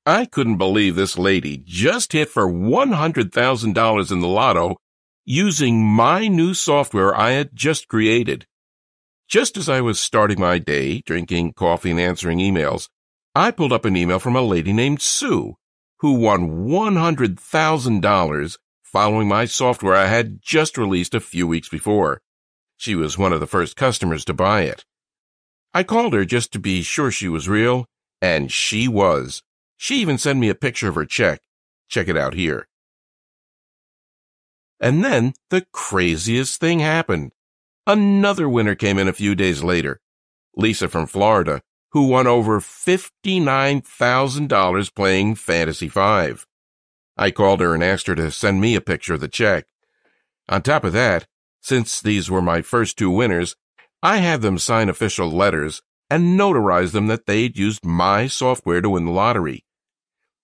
I couldn't believe this lady just hit for $100,000 in the lotto using my new software I had just created. Just as I was starting my day, drinking coffee and answering emails, I pulled up an email from a lady named Sue, who won $100,000 following my software I had just released a few weeks before. She was one of the first customers to buy it. I called her just to be sure she was real, and she was. She even sent me a picture of her check. Check it out here. And then the craziest thing happened. Another winner came in a few days later, Lisa from Florida, who won over $59,000 playing Fantasy 5. I called her and asked her to send me a picture of the check. On top of that, since these were my first two winners, I had them sign official letters and notarize them that they'd used my software to win the lottery.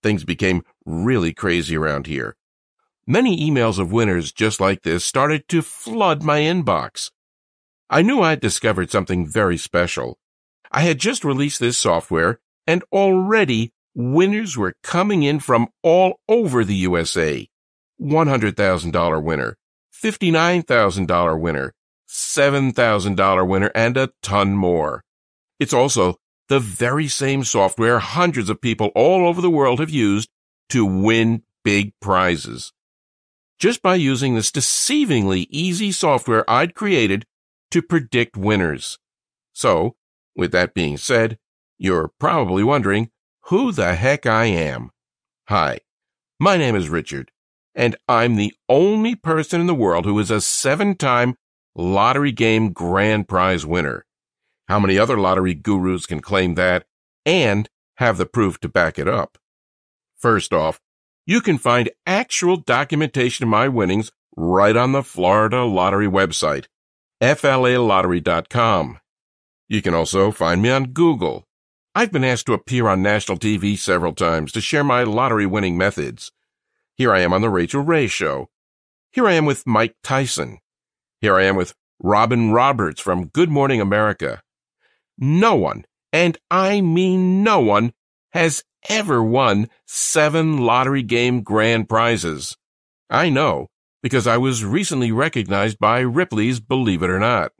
Things became really crazy around here. Many emails of winners just like this started to flood my inbox. I knew I'd discovered something very special. I had just released this software, and already winners were coming in from all over the USA. $100,000 winner, $59,000 winner, $7,000 winner, and a ton more. It's also the very same software hundreds of people all over the world have used to win big prizes. Just by using this deceivingly easy software I'd created to predict winners. So, with that being said, you're probably wondering who the heck I am. Hi, my name is Richard, and I'm the only person in the world who is a 7-time lottery game grand prize winner. How many other lottery gurus can claim that and have the proof to back it up? First off, you can find actual documentation of my winnings right on the Florida Lottery website, flalottery.com. You can also find me on Google. I've been asked to appear on national TV several times to share my lottery winning methods. Here I am on The Rachel Ray Show. Here I am with Mike Tyson. Here I am with Robin Roberts from Good Morning America. No one, and I mean no one, has ever won 7 lottery game grand prizes. I know, because I was recently recognized by Ripley's Believe It or Not.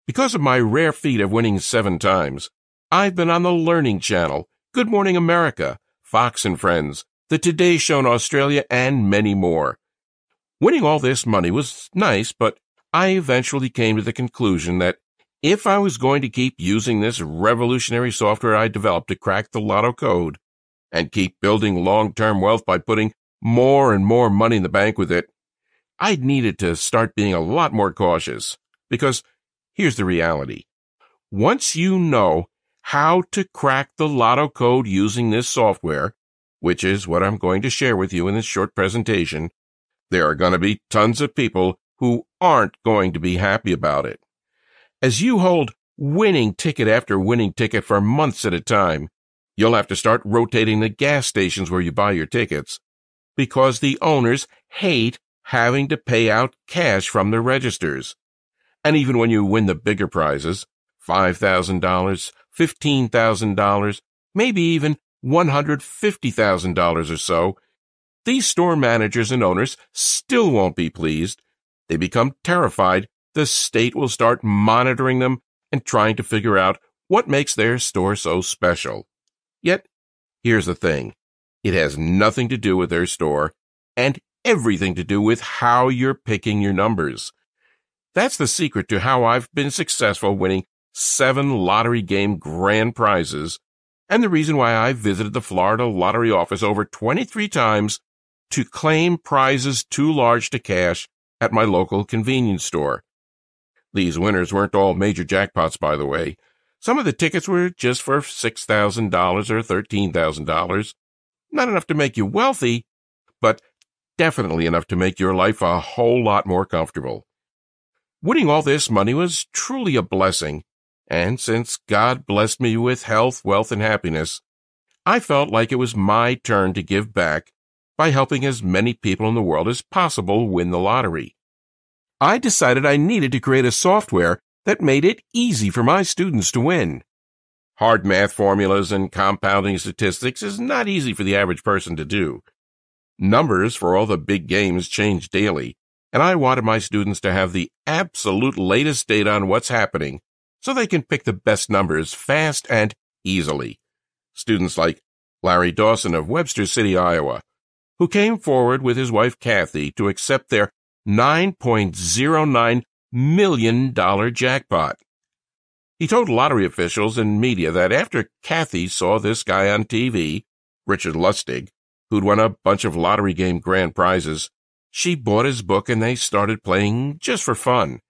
Because of my rare feat of winning 7 times, I've been on the Learning Channel, Good Morning America, Fox and Friends, The Today Show in Australia, and many more. Winning all this money was nice, but I eventually came to the conclusion that if I was going to keep using this revolutionary software I developed to crack the lotto code and keep building long-term wealth by putting more and more money in the bank with it, I'd needed to start being a lot more cautious. Because here's the reality. Once you know how to crack the lotto code using this software, which is what I'm going to share with you in this short presentation, there are going to be tons of people who aren't going to be happy about it. As you hold winning ticket after winning ticket for months at a time, you'll have to start rotating the gas stations where you buy your tickets, because the owners hate having to pay out cash from their registers. And even when you win the bigger prizes, $5,000, $15,000, maybe even $150,000 or so, these store managers and owners still won't be pleased. They become terrified the state will start monitoring them and trying to figure out what makes their store so special. Yet, here's the thing. It has nothing to do with their store and everything to do with how you're picking your numbers. That's the secret to how I've been successful winning 7 lottery game grand prizes, and the reason why I visited the Florida Lottery office over 23 times to claim prizes too large to cash at my local convenience store. These winners weren't all major jackpots, by the way. Some of the tickets were just for $6,000 or $13,000. Not enough to make you wealthy, but definitely enough to make your life a whole lot more comfortable. Winning all this money was truly a blessing, and since God blessed me with health, wealth, and happiness, I felt like it was my turn to give back by helping as many people in the world as possible win the lottery. I decided I needed to create a software that made it easy for my students to win. Hard math formulas and compounding statistics is not easy for the average person to do. Numbers for all the big games change daily, and I wanted my students to have the absolute latest data on what's happening so they can pick the best numbers fast and easily. Students like Larry Dawson of Webster City, Iowa, who came forward with his wife Kathy to accept their $9.09 million jackpot. He told lottery officials and media that after Kathy saw this guy on TV, Richard Lustig, who'd won a bunch of lottery game grand prizes, she bought his book and they started playing just for fun.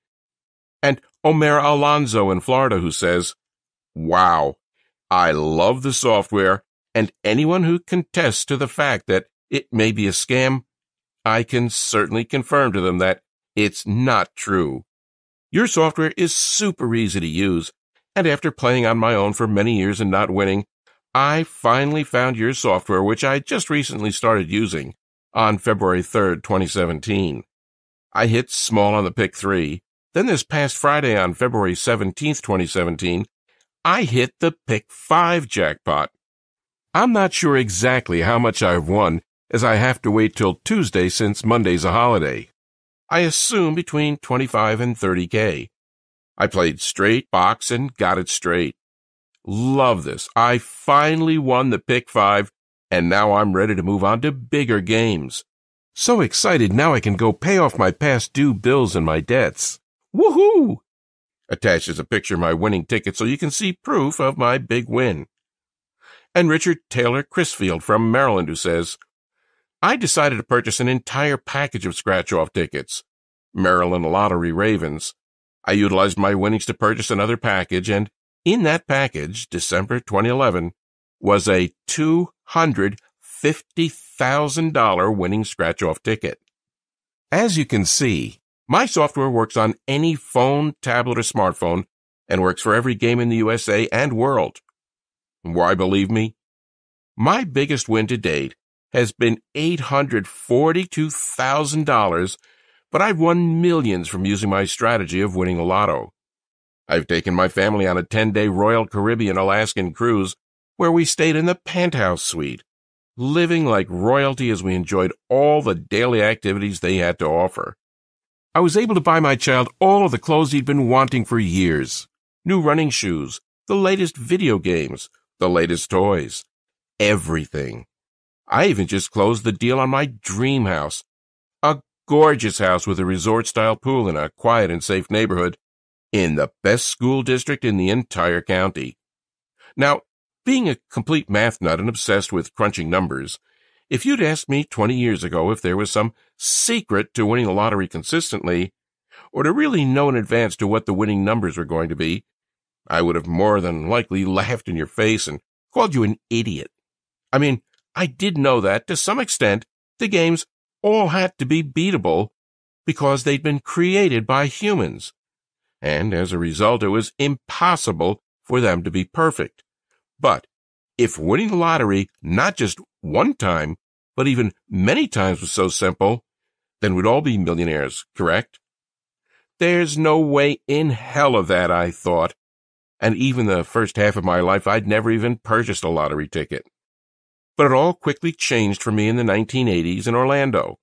And Omer Alonzo in Florida, who says, "Wow, I love the software, and anyone who contests to the fact that it may be a scam, I can certainly confirm to them that it's not true. Your software is super easy to use, and after playing on my own for many years and not winning, I finally found your software, which I just recently started using, on February 3rd, 2017. I hit small on the pick 3. Then this past Friday on February 17th, 2017, I hit the pick 5 jackpot. I'm not sure exactly how much I've won, as I have to wait till Tuesday since Monday's a holiday. I assume between 25 and 30K. I played straight box and got it straight. Love this. I finally won the pick 5, and now I'm ready to move on to bigger games. So excited now I can go pay off my past due bills and my debts. Woohoo! Attached is a picture of my winning ticket so you can see proof of my big win. And Richard Taylor Crisfield from Maryland, who says, I decided to purchase an entire package of scratch-off tickets, Maryland Lottery Ravens. I utilized my winnings to purchase another package, and in that package, December 2011, was a $250,000 winning scratch-off ticket. As you can see, my software works on any phone, tablet, or smartphone, and works for every game in the USA and world. Why believe me? My biggest win to date has been $842,000, but I've won millions from using my strategy of winning the lotto. I've taken my family on a 10-day Royal Caribbean Alaskan cruise where we stayed in the penthouse suite, living like royalty as we enjoyed all the daily activities they had to offer. I was able to buy my child all of the clothes he'd been wanting for years, new running shoes, the latest video games, the latest toys, everything. I even just closed the deal on my dream house, a gorgeous house with a resort-style pool in a quiet and safe neighborhood in the best school district in the entire county. Now, being a complete math nut and obsessed with crunching numbers, if you'd asked me 20 years ago if there was some secret to winning the lottery consistently, or to really know in advance to what the winning numbers were going to be, I would have more than likely laughed in your face and called you an idiot. I mean, I did know that, to some extent, the games all had to be beatable because they'd been created by humans, and as a result, it was impossible for them to be perfect. But if winning the lottery not just one time, but even many times was so simple, then we'd all be millionaires, correct? There's no way in hell of that, I thought, and even the first half of my life I'd never even purchased a lottery ticket. But it all quickly changed for me in the 1980s in Orlando.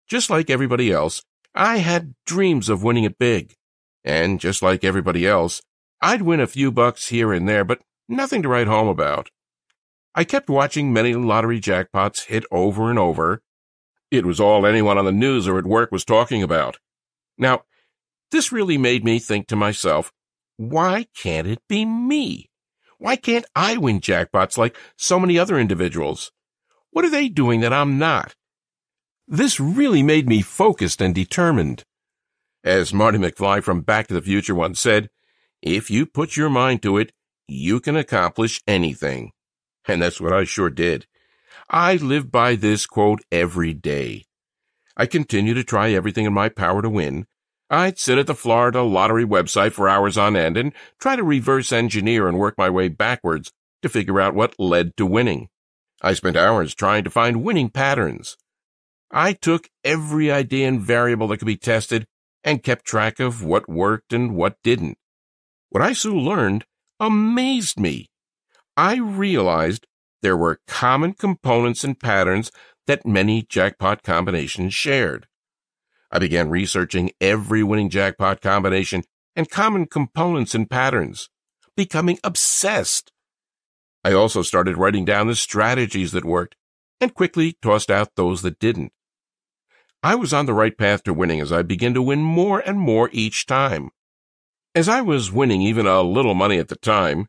Just like everybody else, I had dreams of winning it big. And just like everybody else, I'd win a few bucks here and there, but nothing to write home about. I kept watching many lottery jackpots hit over and over. It was all anyone on the news or at work was talking about. Now, this really made me think to myself, why can't it be me? Why can't I win jackpots like so many other individuals? What are they doing that I'm not? This really made me focused and determined. As Marty McFly from Back to the Future once said, if you put your mind to it, you can accomplish anything. And that's what I sure did. I live by this quote every day. I continue to try everything in my power to win. I'd sit at the Florida Lottery website for hours on end and try to reverse engineer and work my way backwards to figure out what led to winning. I spent hours trying to find winning patterns. I took every idea and variable that could be tested and kept track of what worked and what didn't. What I soon learned amazed me. I realized there were common components and patterns that many jackpot combinations shared. I began researching every winning jackpot combination and common components and patterns, becoming obsessed. I also started writing down the strategies that worked and quickly tossed out those that didn't. I was on the right path to winning as I began to win more and more each time. As I was winning even a little money at the time,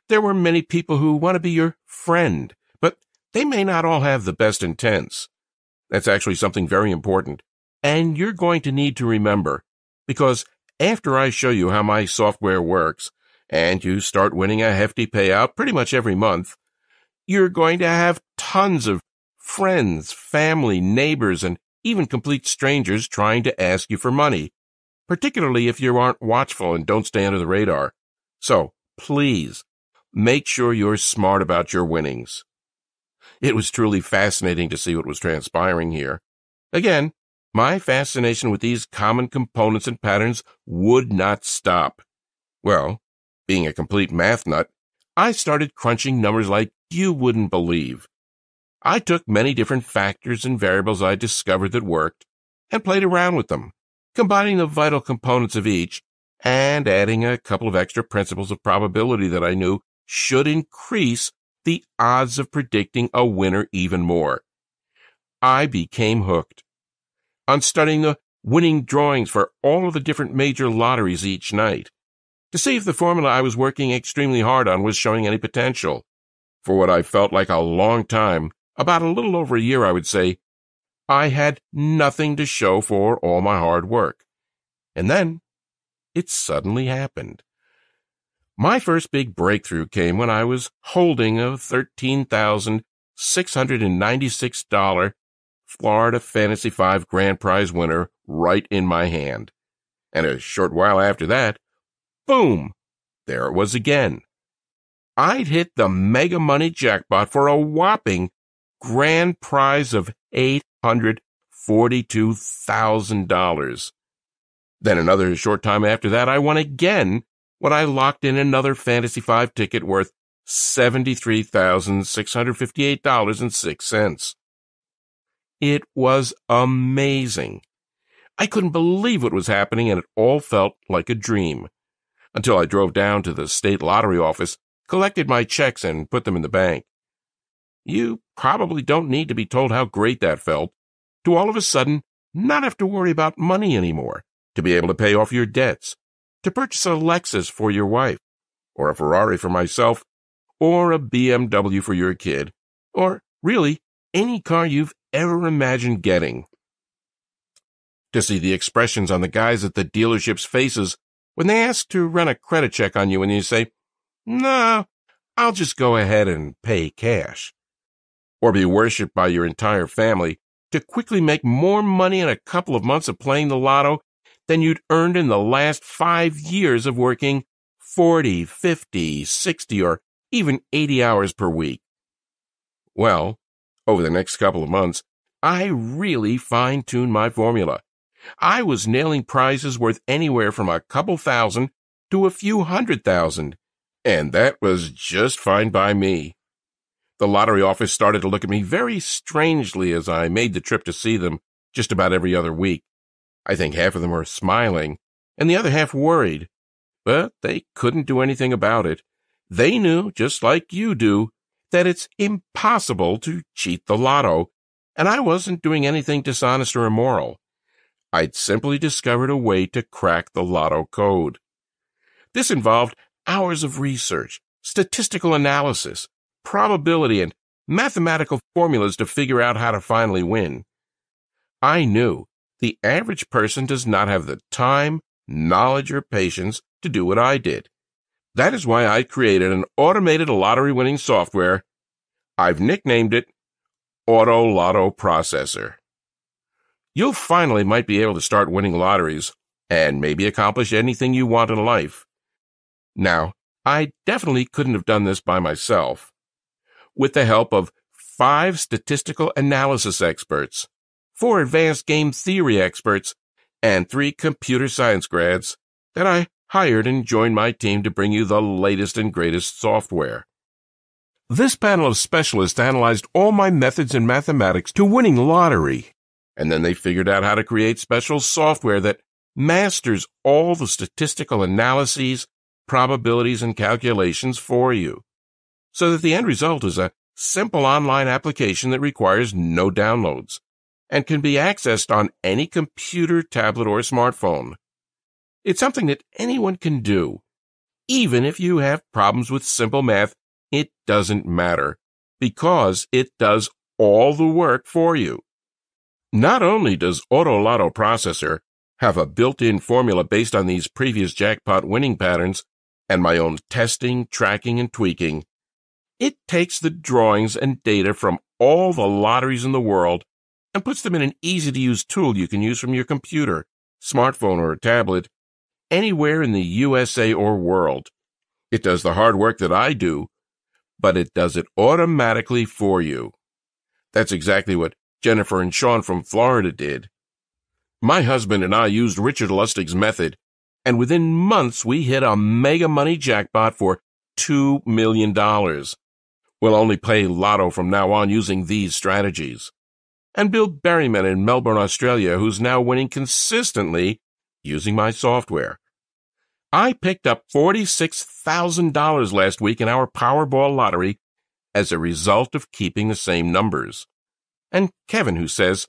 there were many people who want to be your friend, but they may not all have the best intents. That's actually something very important, and you're going to need to remember, because after I show you how my software works, and you start winning a hefty payout pretty much every month, you're going to have tons of friends, family, neighbors, and even complete strangers trying to ask you for money, particularly if you aren't watchful and don't stay under the radar. So, please, make sure you're smart about your winnings. It was truly fascinating to see what was transpiring here. Again, my fascination with these common components and patterns would not stop. Well, being a complete math nut, I started crunching numbers like you wouldn't believe. I took many different factors and variables I discovered that worked and played around with them, combining the vital components of each and adding a couple of extra principles of probability that I knew should increase the odds of predicting a winner even more. I became hooked on studying the winning drawings for all of the different major lotteries each night, to see if the formula I was working extremely hard on was showing any potential. For what I felt like a long time, about a little over a year I would say, I had nothing to show for all my hard work. And then, it suddenly happened. My first big breakthrough came when I was holding a $13,696 Florida Fantasy 5 grand prize winner right in my hand. And a short while after that, boom! There it was again. I'd hit the mega money jackpot for a whopping grand prize of $842,000. Then another short time after that, I won again when I locked in another Fantasy 5 ticket worth $73,658.06. It was amazing. I couldn't believe what was happening, and it all felt like a dream. Until I drove down to the state lottery office, collected my checks, and put them in the bank. You probably don't need to be told how great that felt, to all of a sudden not have to worry about money anymore, to be able to pay off your debts, to purchase a Lexus for your wife, or a Ferrari for myself, or a BMW for your kid, or really any car you've ever imagined getting. To see the expressions on the guys at the dealership's faces when they ask to run a credit check on you and you say, "No, I'll just go ahead and pay cash." Or be worshipped by your entire family to quickly make more money in a couple of months of playing the lotto than you'd earned in the last 5 years of working 40, 50, 60, or even 80 hours per week. Well, over the next couple of months, I really fine-tuned my formula. I was nailing prizes worth anywhere from a couple thousand to a few $100,000, and that was just fine by me. The lottery office started to look at me very strangely as I made the trip to see them just about every other week. I think half of them were smiling, and the other half worried. But they couldn't do anything about it. They knew, just like you do, that it's impossible to cheat the lotto, and I wasn't doing anything dishonest or immoral. I'd simply discovered a way to crack the lotto code. This involved hours of research, statistical analysis, probability, and mathematical formulas to figure out how to finally win. I knew the average person does not have the time, knowledge, or patience to do what I did. That is why I created an automated lottery-winning software. I've nicknamed it Auto Lotto Processor. You finally might be able to start winning lotteries and maybe accomplish anything you want in life. Now, I definitely couldn't have done this by myself. With the help of 5 statistical analysis experts, 4 advanced game theory experts, and 3 computer science grads that I hired and joined my team to bring you the latest and greatest software. This panel of specialists analyzed all my methods in mathematics to winning the lottery, and then they figured out how to create special software that masters all the statistical analyses, probabilities, and calculations for you, so that the end result is a simple online application that requires no downloads and can be accessed on any computer, tablet, or smartphone. It's something that anyone can do. Even if you have problems with simple math, it doesn't matter, because it does all the work for you. Not only does Auto Lotto Processor have a built-in formula based on these previous jackpot winning patterns and my own testing, tracking, and tweaking, it takes the drawings and data from all the lotteries in the world and puts them in an easy-to-use tool you can use from your computer, smartphone, or tablet anywhere in the USA or world. It does the hard work that I do, but it does it automatically for you. That's exactly what Jennifer and Sean from Florida did. My husband and I used Richard Lustig's method, and within months we hit a mega money jackpot for $2 million. We'll only play Lotto from now on using these strategies. And Bill Berryman in Melbourne, Australia, who's now winning consistently using my software. I picked up $46,000 last week in our Powerball lottery as a result of keeping the same numbers. And Kevin, who says,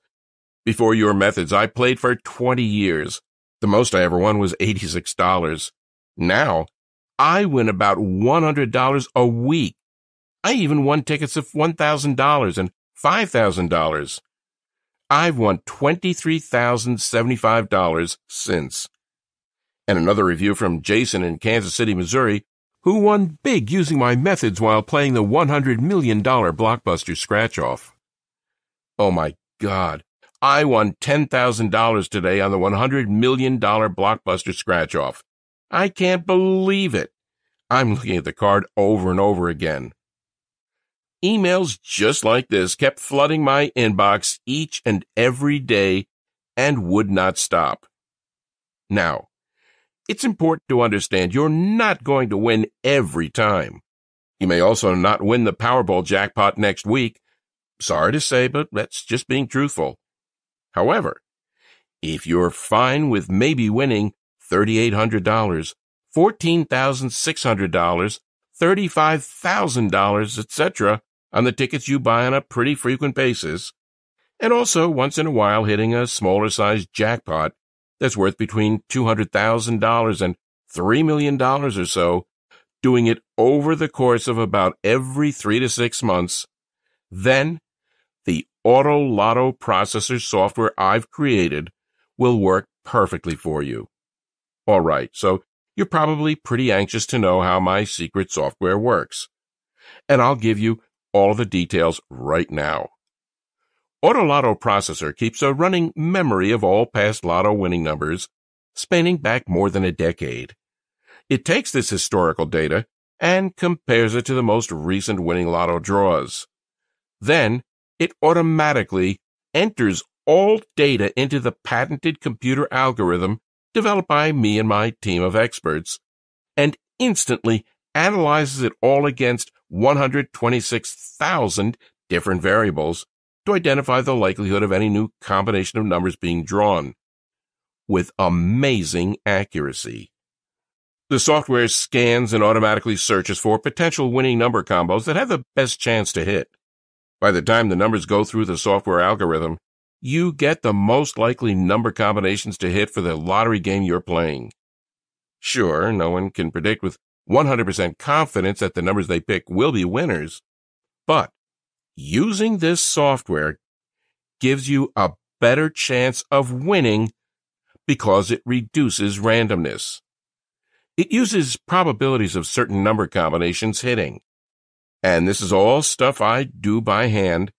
before your methods, I played for 20 years. The most I ever won was $86. Now, I win about $100 a week. I even won tickets of $1,000 and $5,000. I've won $23,075 since. And another review from Jason in Kansas City, Missouri, who won big using my methods while playing the $100 million blockbuster scratch-off. Oh my God, I won $10,000 today on the $100 million blockbuster scratch-off. I can't believe it. I'm looking at the card over and over again. Emails just like this kept flooding my inbox each and every day and would not stop. Now, it's important to understand you're not going to win every time. You may also not win the Powerball jackpot next week. Sorry to say, but that's just being truthful. However, if you're fine with maybe winning $3,800, $14,600, $35,000, etc., on the tickets you buy on a pretty frequent basis, and also once in a while hitting a smaller-sized jackpot that's worth between $200,000 and $3 million or so, doing it over the course of about every 3 to 6 months, then the Auto Lotto Processor software I've created will work perfectly for you. All right, so you're probably pretty anxious to know how my secret software works, and I'll give you all the details right now. Auto Lotto Processor keeps a running memory of all past Lotto winning numbers, spanning back more than a decade. It takes this historical data and compares it to the most recent winning Lotto draws. Then, it automatically enters all data into the patented computer algorithm developed by me and my team of experts, and instantly analyzes it all against 126,000 different variables to identify the likelihood of any new combination of numbers being drawn, with amazing accuracy. The software scans and automatically searches for potential winning number combos that have the best chance to hit. By the time the numbers go through the software algorithm, you get the most likely number combinations to hit for the lottery game you're playing. Sure, no one can predict with 100% confidence that the numbers they pick will be winners, but using this software gives you a better chance of winning because it reduces randomness. It uses probabilities of certain number combinations hitting, and this is all stuff I do by hand,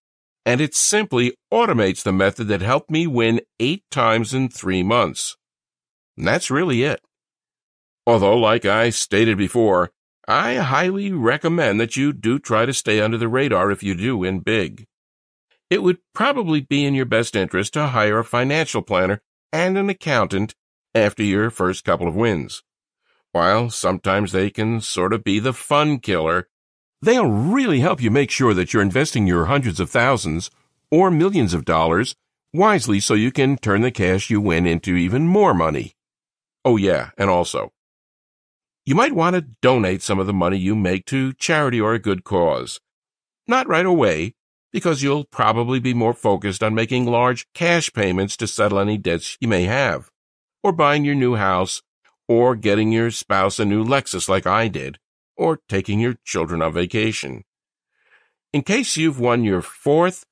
and it simply automates the method that helped me win 8 times in 3 months. And that's really it. Although, like I stated before, I highly recommend that you do try to stay under the radar if you do win big. It would probably be in your best interest to hire a financial planner and an accountant after your first couple of wins. While sometimes they can sort of be the fun killer, They'll really help you make sure that you're investing your hundreds of thousands or millions of dollars wisely so you can turn the cash you win into even more money. Oh yeah, and also, you might want to donate some of the money you make to charity or a good cause. Not right away, because you'll probably be more focused on making large cash payments to settle any debts you may have, or buying your new house, or getting your spouse a new Lexus like I did, or taking your children on vacation. In case you've won your 4th,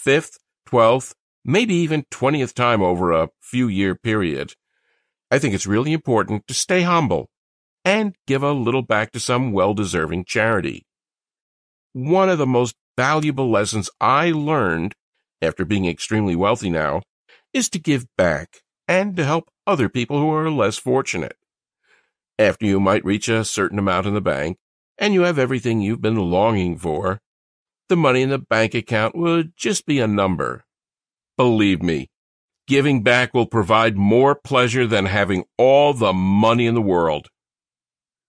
5th, 12th, maybe even 20th time over a few-year period, I think it's really important to stay humble and give a little back to some well-deserving charity. One of the most valuable lessons I learned, after being extremely wealthy now, is to give back and to help other people who are less fortunate. After you might reach a certain amount in the bank, and you have everything you've been longing for, the money in the bank account would just be a number. Believe me, giving back will provide more pleasure than having all the money in the world.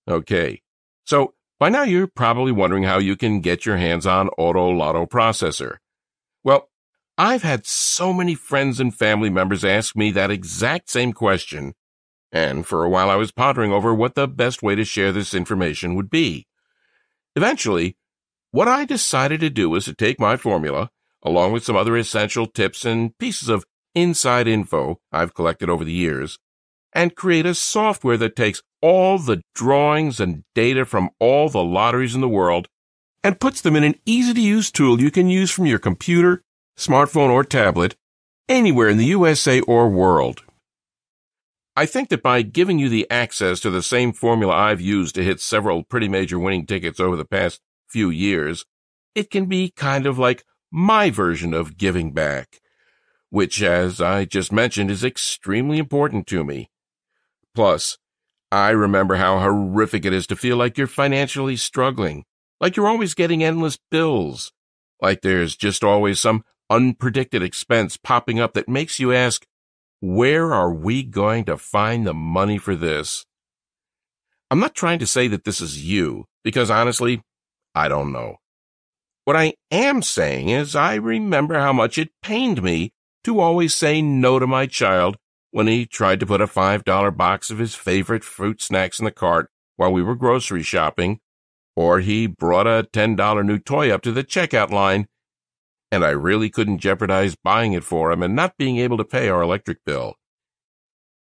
Okay, so by now you're probably wondering how you can get your hands on Auto Lotto Processor. Well, I've had so many friends and family members ask me that exact same question, and for a while I was pondering over what the best way to share this information would be. Eventually, what I decided to do was to take my formula, along with some other essential tips and pieces of inside info I've collected over the years, and create a software that takes all the drawings and data from all the lotteries in the world and puts them in an easy-to-use tool you can use from your computer, smartphone, or tablet anywhere in the USA or world. I think that by giving you the access to the same formula I've used to hit several pretty major winning tickets over the past few years, it can be kind of like my version of giving back, which, as I just mentioned, is extremely important to me. Plus, I remember how horrific it is to feel like you're financially struggling, like you're always getting endless bills, like there's just always some unpredicted expense popping up that makes you ask, where are we going to find the money for this? I'm not trying to say that this is you, because honestly, I don't know. What I am saying is I remember how much it pained me to always say no to my child when he tried to put a $5 box of his favorite fruit snacks in the cart while we were grocery shopping, or he brought a $10 new toy up to the checkout line, and I really couldn't jeopardize buying it for him and not being able to pay our electric bill.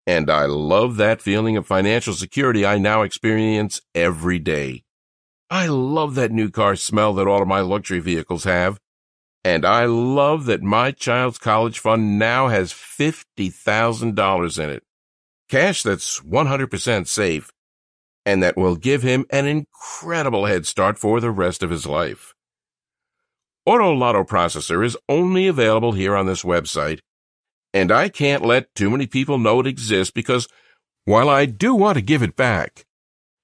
And I love that feeling of financial security I now experience every day. I love that new car smell that all of my luxury vehicles have. And I love that my child's college fund now has $50,000 in it. Cash that's 100% safe, and that will give him an incredible head start for the rest of his life. Auto Lotto Processor is only available here on this website, and I can't let too many people know it exists because, while I do want to give it back,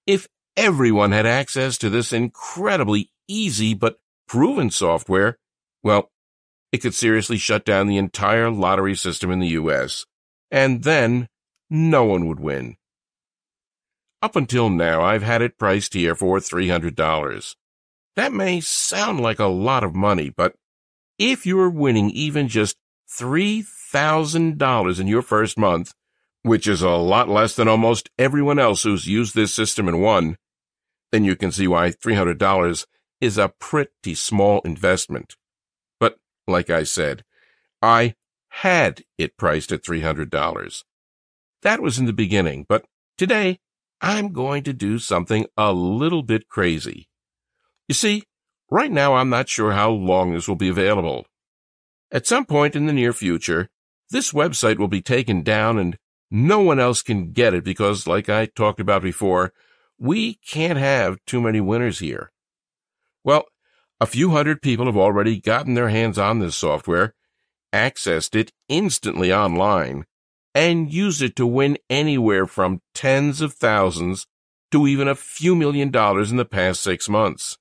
if everyone had access to this incredibly easy but proven software, well, it could seriously shut down the entire lottery system in the U.S., and then no one would win. Up until now, I've had it priced here for $300. That may sound like a lot of money, but if you're winning even just $3,000 in your first month, which is a lot less than almost everyone else who's used this system and won, then you can see why $300 is a pretty small investment. But, like I said, I had it priced at $300. That was in the beginning, but today I'm going to do something a little bit crazy. You see, right now I'm not sure how long this will be available. At some point in the near future, this website will be taken down and no one else can get it because, like I talked about before, we can't have too many winners here. Well, a few hundred people have already gotten their hands on this software, accessed it instantly online, and used it to win anywhere from tens of thousands to even a few $1 million in the past 6 months.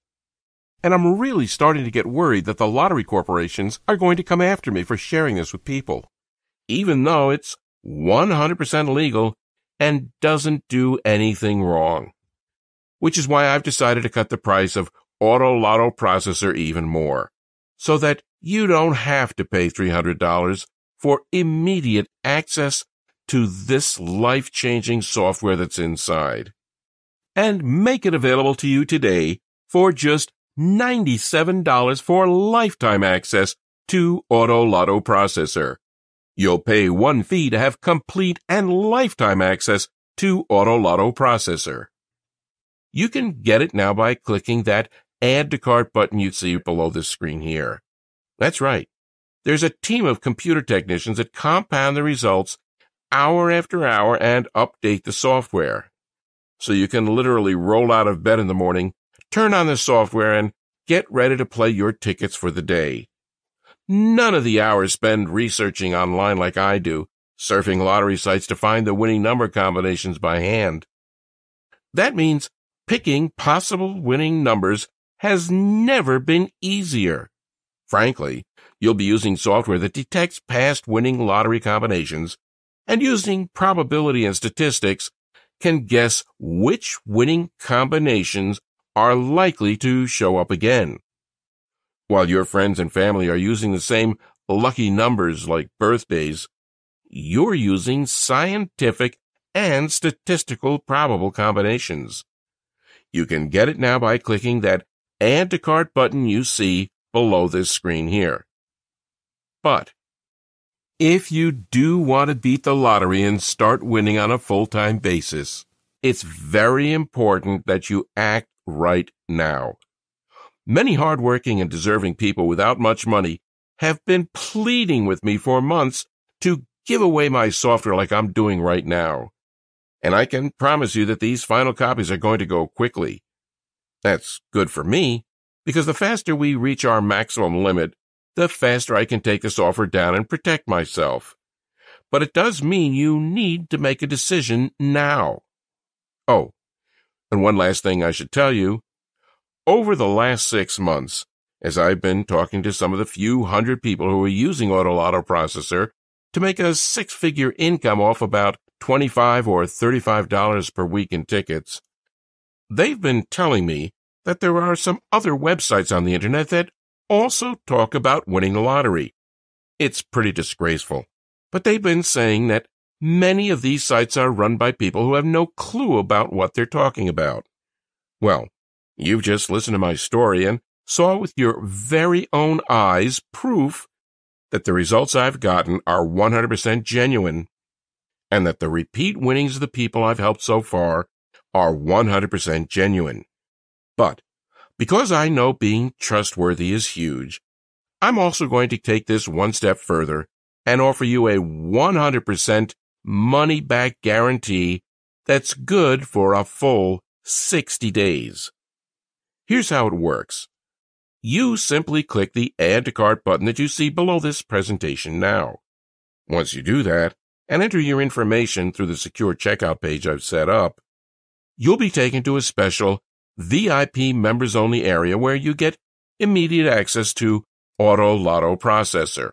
And I'm really starting to get worried that the lottery corporations are going to come after me for sharing this with people, even though it's 100% legal and doesn't do anything wrong. Which is why I've decided to cut the price of Auto Lotto Processor even more, so that you don't have to pay $300 for immediate access to this life-changing software that's inside. And make it available to you today for just $97 for lifetime access to Auto Lotto Processor. You'll pay one fee to have complete and lifetime access to Auto Lotto Processor. You can get it now by clicking that Add to Cart button you see below this screen here. That's right. There's a team of computer technicians that compound the results hour after hour and update the software. So you can literally roll out of bed in the morning, turn on the software, and get ready to play your tickets for the day. None of the hours spent researching online like I do, surfing lottery sites to find the winning number combinations by hand. That means picking possible winning numbers has never been easier. Frankly, you'll be using software that detects past winning lottery combinations and using probability and statistics can guess which winning combinations are likely to show up again. While your friends and family are using the same lucky numbers like birthdays, you're using scientific and statistical probable combinations. You can get it now by clicking that Add to Cart button you see below this screen here. But if you do want to beat the lottery and start winning on a full-time basis, it's very important that you act right now. Many hardworking and deserving people without much money have been pleading with me for months to give away my software like I'm doing right now. And I can promise you that these final copies are going to go quickly. That's good for me, because the faster we reach our maximum limit, the faster I can take the software down and protect myself. But it does mean you need to make a decision now. Oh, and one last thing I should tell you. Over the last 6 months, as I've been talking to some of the few hundred people who are using Auto Lotto Processor to make a six-figure income off about $25 or $35 per week in tickets, they've been telling me that there are some other websites on the internet that also talk about winning the lottery. It's pretty disgraceful, but they've been saying that many of these sites are run by people who have no clue about what they're talking about. Well, you've just listened to my story and saw with your very own eyes proof that the results I've gotten are 100% genuine, and that the repeat winnings of the people I've helped so far are 100% genuine. But because I know being trustworthy is huge, I'm also going to take this one step further and offer you a 100% money-back guarantee that's good for a full 60 days. Here's how it works. You simply click the Add to Cart button that you see below this presentation now. Once you do that, and enter your information through the secure checkout page I've set up, you'll be taken to a special VIP members-only area where you get immediate access to Auto Lotto Processor.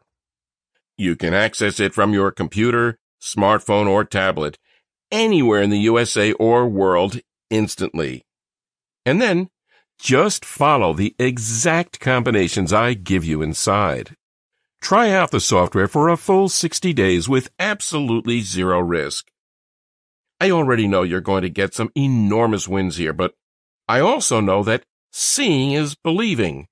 You can access it from your computer, smartphone, or tablet, anywhere in the USA or world instantly. And then, just follow the exact combinations I give you inside. Try out the software for a full 60 days with absolutely zero risk. I already know you're going to get some enormous wins here, but I also know that seeing is believing,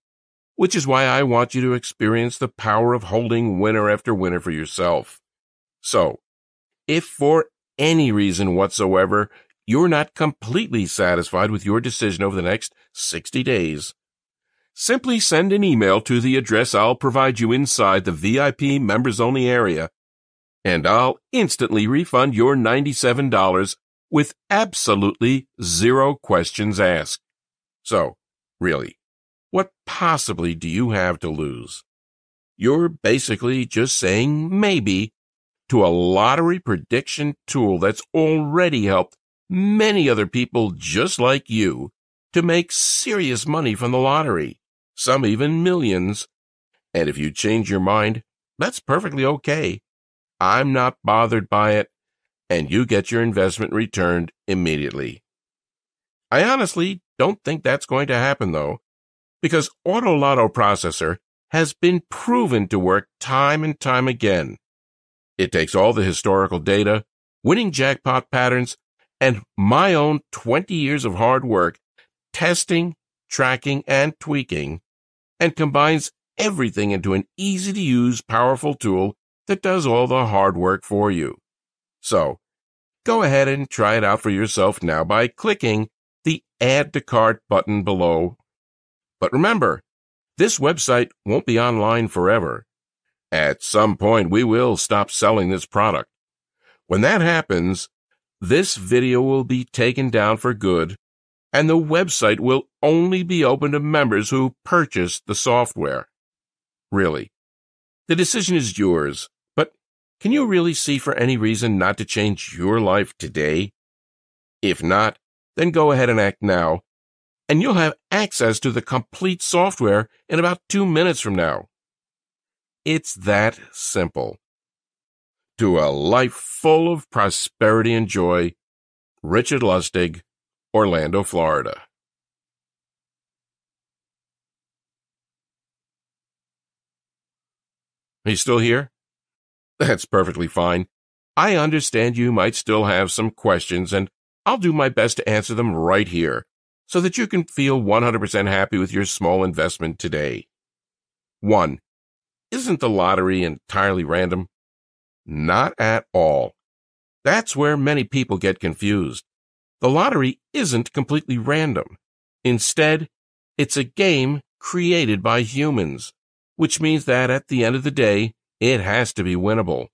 which is why I want you to experience the power of holding winner after winner for yourself. So, if for any reason whatsoever you're not completely satisfied with your decision over the next 60 days, simply send an email to the address I'll provide you inside the VIP members-only area, and I'll instantly refund your $97 with absolutely zero questions asked. So, really, what possibly do you have to lose? You're basically just saying maybe to a lottery prediction tool that's already helped many other people just like you to make serious money from the lottery, some even millions. And if you change your mind, that's perfectly okay. I'm not bothered by it, and you get your investment returned immediately. I honestly don't think that's going to happen, though, because Auto Lotto Processor has been proven to work time and time again. It takes all the historical data, winning jackpot patterns, and my own 20 years of hard work testing, tracking, and tweaking, and combines everything into an easy-to-use, powerful tool that does all the hard work for you. So, go ahead and try it out for yourself now by clicking the Add to Cart button below. But remember, this website won't be online forever. At some point, we will stop selling this product. When that happens, this video will be taken down for good, and the website will only be open to members who purchased the software. Really, the decision is yours, but can you really see for any reason not to change your life today? If not, then go ahead and act now, and you'll have access to the complete software in about 2 minutes from now. It's that simple. To a life full of prosperity and joy, Richard Lustig, Orlando, Florida. Are you still here? That's perfectly fine. I understand you might still have some questions, and I'll do my best to answer them right here, so that you can feel 100% happy with your small investment today. 1. Isn't the lottery entirely random? Not at all. That's where many people get confused. The lottery isn't completely random. Instead, it's a game created by humans, which means that at the end of the day, it has to be winnable.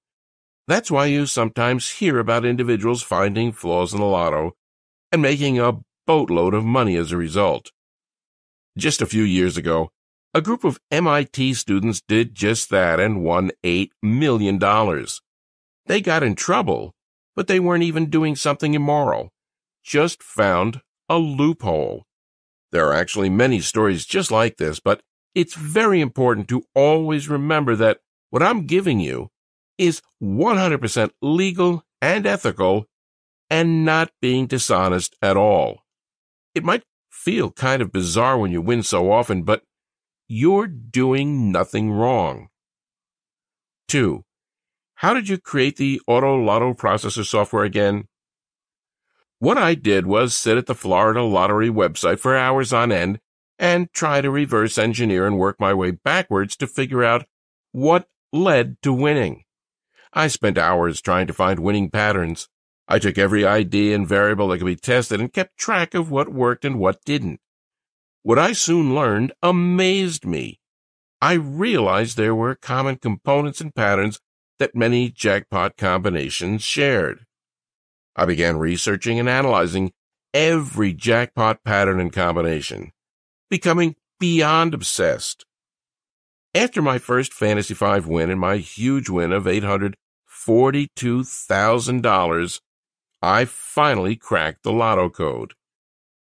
That's why you sometimes hear about individuals finding flaws in the lotto and making a boatload of money as a result. Just a few years ago, a group of MIT students did just that and won $8 million. They got in trouble, but they weren't even doing something immoral. Just found a loophole. There are actually many stories just like this, but it's very important to always remember that what I'm giving you is 100% legal and ethical and not being dishonest at all. It might feel kind of bizarre when you win so often, but you're doing nothing wrong. 2. How did you create the Auto Lotto Processor software again? What I did was sit at the Florida Lottery website for hours on end and try to reverse engineer and work my way backwards to figure out what led to winning. I spent hours trying to find winning patterns. I took every idea and variable that could be tested and kept track of what worked and what didn't. What I soon learned amazed me. I realized there were common components and patterns that many jackpot combinations shared. I began researching and analyzing every jackpot pattern and combination, becoming beyond obsessed. After my first Fantasy 5 win and my huge win of $842,000, I finally cracked the lotto code.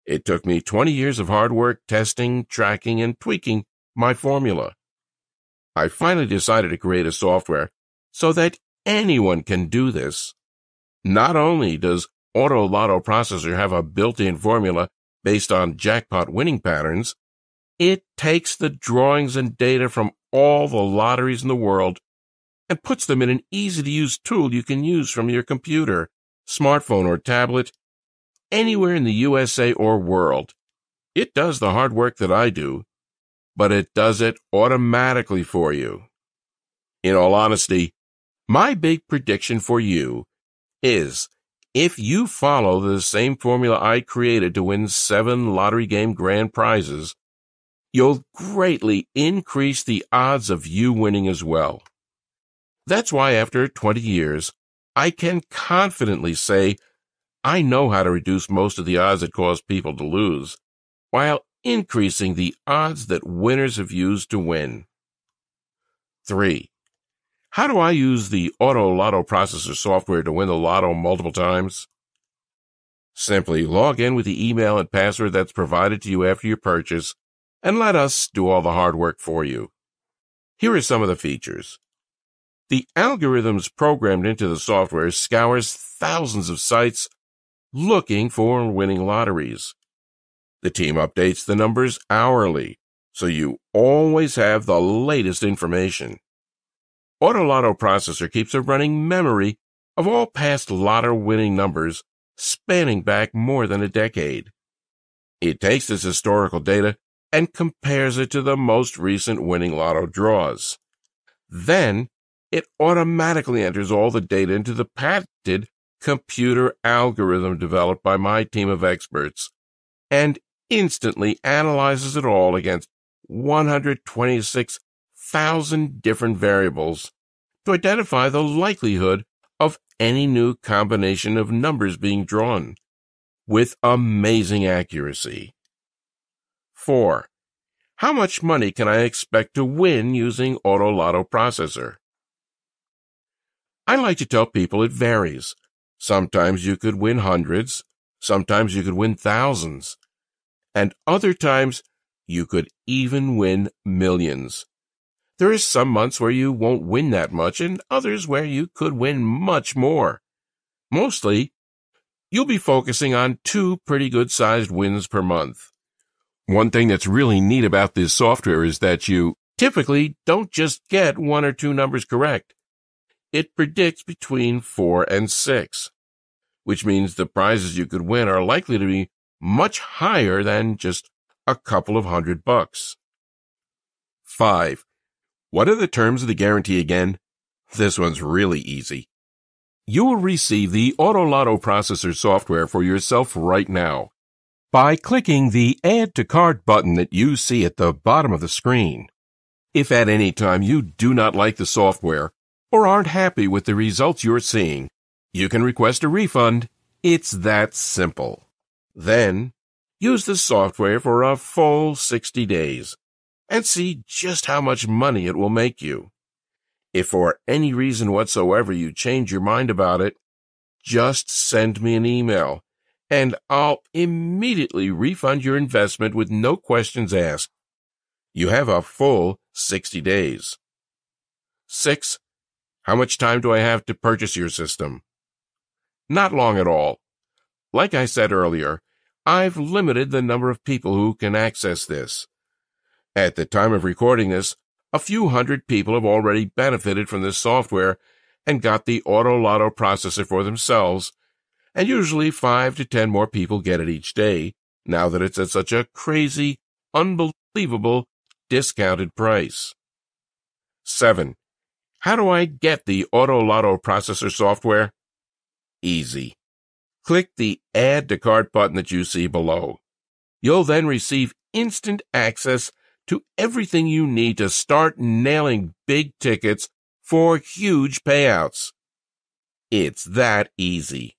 It took me 20 years of hard work testing, tracking, and tweaking my formula. I finally decided to create a software so that anyone can do this. Not only does Auto Lotto Processor have a built-in formula based on jackpot winning patterns, it takes the drawings and data from all the lotteries in the world and puts them in an easy-to-use tool you can use from your computer, smartphone, or tablet, anywhere in the USA or world. It does the hard work that I do, but it does it automatically for you. In all honesty, my big prediction for you is if you follow the same formula I created to win 7 lottery game grand prizes, you'll greatly increase the odds of you winning as well. That's why after 20 years, I can confidently say I know how to reduce most of the odds that cause people to lose, while increasing the odds that winners have used to win. 3. How do I use the Auto Lotto Processor software to win the lotto multiple times? Simply log in with the email and password that's provided to you after your purchase, and let us do all the hard work for you. Here are some of the features. The algorithms programmed into the software scours thousands of sites looking for winning lotteries. The team updates the numbers hourly, so you always have the latest information. Auto Lotto Processor keeps a running memory of all past lotto winning numbers spanning back more than a decade. It takes this historical data and compares it to the most recent winning lotto draws. Then, it automatically enters all the data into the patented computer algorithm developed by my team of experts and instantly analyzes it all against 126,000 different variables to identify the likelihood of any new combination of numbers being drawn, with amazing accuracy. 4. How much money can I expect to win using Auto Lotto Processor? I like to tell people it varies. Sometimes you could win hundreds, sometimes you could win thousands, and other times you could even win millions. There are some months where you won't win that much and others where you could win much more. Mostly, you'll be focusing on 2 pretty good-sized wins per month. One thing that's really neat about this software is that you typically don't just get 1 or 2 numbers correct. It predicts between 4 and 6, which means the prizes you could win are likely to be much higher than just a couple of $100. 5. What are the terms of the guarantee again? This one's really easy. You will receive the Auto Lotto Processor software for yourself right now by clicking the Add to Cart button that you see at the bottom of the screen. If at any time you do not like the software or aren't happy with the results you're seeing, you can request a refund. It's that simple. Then, use the software for a full 60 days and see just how much money it will make you. If for any reason whatsoever you change your mind about it, just send me an email, and I'll immediately refund your investment with no questions asked. You have a full 60 days. 6. How much time do I have to purchase your system? Not long at all. Like I said earlier, I've limited the number of people who can access this. At the time of recording this, a few hundred people have already benefited from this software and got the Auto Lotto Processor for themselves, and usually 5 to 10 more people get it each day, now that it's at such a crazy, unbelievable, discounted price. 7. How do I get the Auto Lotto Processor software? Easy. Click the Add to Cart button that you see below. You'll then receive instant access to everything you need to start nailing big tickets for huge payouts. It's that easy.